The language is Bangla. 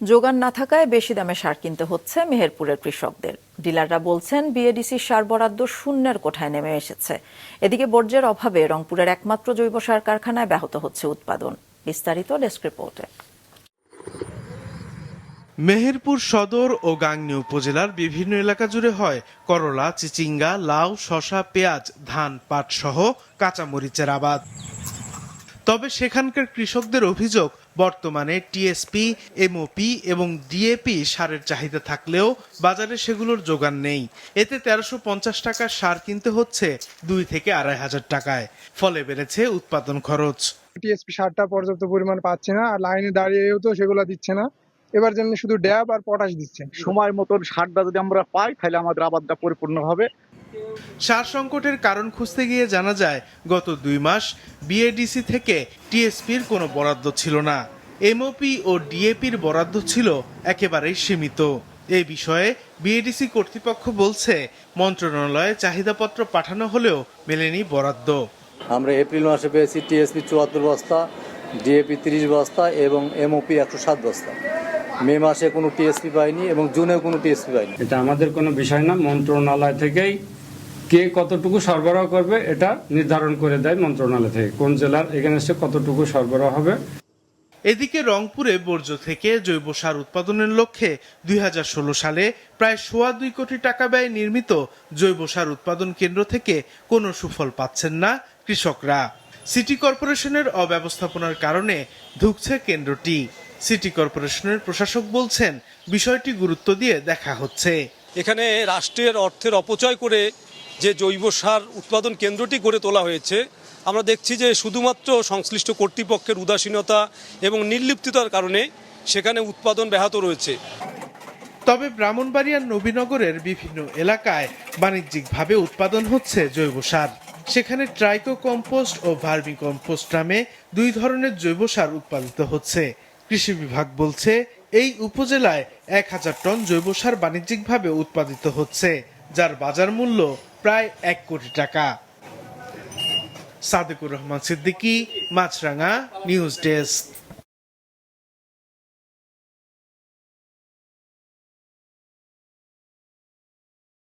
যোগান না থাকায় বেশি দামে সার কিনতে হচ্ছে মেহেরপুরের কৃষকদের। ডিলাররা বলছেন বিএডিসির সার বরাদ্দ শূন্যের কোঠায় নেমে এসেছে। এদিকে বর্জ্যের অভাবে রংপুরের একমাত্র জৈব সার কারখানায় ব্যাহত হচ্ছে উৎপাদন। বিস্তারিত ডেস্ক রিপোর্টে। মেহেরপুর সদর ও গাংনী উপজেলার বিভিন্ন এলাকা জুড়ে হয় করলা, চিচিঙ্গা, লাউ, শসা, পেঁয়াজ, ধান, পাট সহ কাঁচামরিচের আবাদ। তবে সেখানকার কৃষকদের অভিযোগ, বর্তমানে টিএসপি, এমওপি এবং ডিএপি সারের চাহিদা থাকলেও বাজারে সেগুলোর যোগান নেই। এতে ১৩৫০ টাকার সার কিনতে হচ্ছে ২ থেকে ২৫০০ টাকায়। ফলে বেড়েছে উৎপাদন খরচ। টিএসপি সারটা পর্যাপ্ত পরিমাণ পাচ্ছে না, আর লাইনে দাঁড়িয়েও তো সেগুলো দিচ্ছে না। এবার যেমনি শুধু ড্যাব আর পটাশ দিচ্ছে। সময় মতন সারটা যদি আমরা পাই তাহলে আমাদের আবাদটা পরিপূর্ণ হবে। সার সংকটের কারণ খুঁজতে গিয়ে জানা যায়, গত ২ মাস বিএডিসি থেকে টিএসপির কোনো বরাদ্দ ছিল না। এমওপি ও ডিএপির বরাদ্দ ছিল একেবারেই সীমিত। এই বিষয়ে বিএডিসি কর্তৃপক্ষ বলছে, মন্ত্রণালয়ে চাহিদাপত্র পাঠানো হলেও মেলেনি বরাদ্দ। আমরা এপ্রিল মাসে পেয়েছি টিএসপি ৭৪ বস্তা, ডিএপি ৩০ বস্তা এবং এমওপি ১০৭ বস্তা। মে মাসে কোনো টিএসপি পাইনি এবং জুনেও কোনো টিএসপি পাইনি। এটা আমাদের কোনো বিষয় না, মন্ত্রণালয় থেকেই কে কতটুকু সরবরাহ করবে এটা নির্ধারণ করে দেয় মন্ত্রণালয় থেকে, কোন জেলার এগেনস্টে কতটুকু সরবরাহ হবে। এদিকে রংপুরে বর্জ্য থেকে জৈব সার উৎপাদনের লক্ষ্যে ২০১৬ সালে প্রায় ২.৫ কোটি টাকা ব্যয়ে নির্মিত জৈব সার উৎপাদন কেন্দ্র থেকে কোনো সুফল পাচ্ছেন না কৃষকরা। সিটি কর্পোরেশনের অব্যবস্থাপনার কারণে ধুঁকছে কেন্দ্রটি। সিটি কর্পোরেশনের প্রশাসক বলছেন, বিষয়টি গুরুত্ব দিয়ে দেখা হচ্ছে। এখানে রাষ্ট্রের অর্থের অপচয় করে যে জৈব সার উৎপাদন কেন্দ্রটি গড়ে তোলা হয়েছে, আমরা দেখছি যে শুধুমাত্র সংশ্লিষ্ট কর্তৃপক্ষের উদাসীনতা এবং নির্লিপ্ততার কারণে সেখানে উৎপাদন ব্যাহত রয়েছে। তবে ব্রাহ্মণবাড়িয়ার নবীনগরের বিভিন্ন এলাকায় বাণিজ্যিকভাবে উৎপাদন হচ্ছে জৈব সার। সেখানে ট্রাইকো কম্পোস্ট ও ভার্মি কম্পোস্ট নামে ২ ধরনের জৈব সার উৎপাদিত হচ্ছে। কৃষি বিভাগ বলছে, এই উপজেলায় ১,০০০ টন জৈব সার বাণিজ্যিকভাবে উৎপাদিত হচ্ছে, যার বাজার মূল্য প্রায় ১ কোটি টাকা। সাদেকুর রহমান সিদ্দিকী, মাছরাঙা, নিউজ ডেস্ক।